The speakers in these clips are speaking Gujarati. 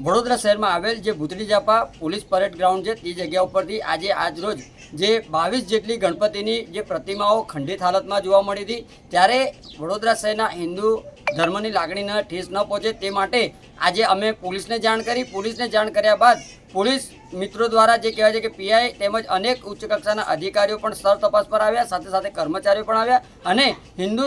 વડોદરા શહેરમાં આવેલ જે ભૂતળી જાપા પોલીસ પરેડ ગ્રાઉન્ડ છે તે જગ્યા ઉપરથી આજરોજ જે 22 જેટલી ગણપતિની જે પ્રતિમાઓ ખંડિત હાલતમાં જોવા મળી હતી, ત્યારે વડોદરા શહેરના હિન્દુ ધર્મની લાગણીને ઠેસ ન પહોંચે તે માટે આજે અમે પોલીસને જાણ કરી. પોલીસને જાણ કર્યા બાદ પોલીસ મિત્રો દ્વારા જે કહેવાય છે કે પીઆઈ તેમજ અનેક ઉચ્ચ કક્ષાના અધિકારીઓ પણ સ્થળ તપાસ પર આવ્યા, સાથે સાથે કર્મચારીઓ પણ આવ્યા અને હિન્દુ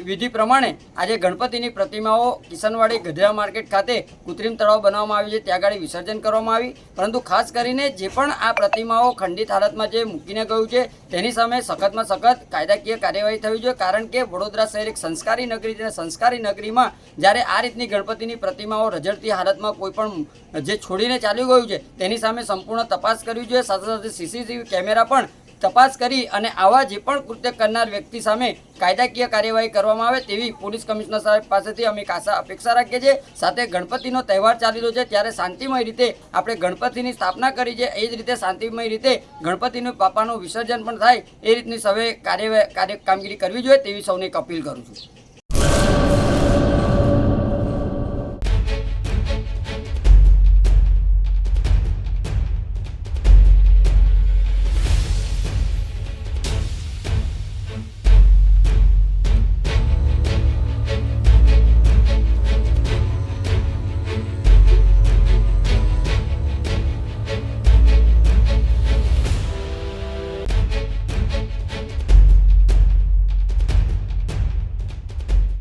વિધિ પ્રમાણે આજે ગણપતિની પ્રતિમાઓ કિશનવાડી ગધેડા માર્કેટ ખાતે કૃત્રિમ તળાવ બનાવવામાં આવી છે, ત્યાં આગળ વિસર્જન કરવામાં આવી. પરંતુ ખાસ કરીને જે પણ આ પ્રતિમાઓ ખંડિત હાલતમાં જે મૂકીને ગયું છે તેની સામે સખતમાં સખત કાયદાકીય કાર્યવાહી થવી જોઈએ, કારણ કે વડોદરા શહેર એક સંસ્કારી નગરી છે. સંસ્કારી નગરીમાં જ્યારે આ રીતની ગણપતિની પ્રતિમાઓ રઝળતી હાલતમાં કોઈ પણ જે છોડીને ચાલ્યું ગયું છે તેની સામે સંપૂર્ણ તપાસ કરવી જોઈએ. સાથે સાથે સીસીટીવી કેમેરા પણ તપાસ કરી અને આવા જે પણ કૃત્ય કરનાર વ્યક્તિ સામે કાયદાકીય કાર્યવાહી કરવામાં આવે તેવી પોલીસ કમિશનર સાહેબ પાસેથી અમે અપેક્ષા રાખીએ છીએ. સાથે ગણપતિનો તહેવાર ચાલી રહ્યો છે ત્યારે શાંતિમય રીતે આપણે ગણપતિની સ્થાપના કરી છે, એ જ રીતે શાંતિમય રીતે ગણપતિનું બાપાનું વિસર્જન પણ થાય એ રીતની સૌએ કામગીરી કરવી જોઈએ તેવી સૌને એક અપીલ કરું છું.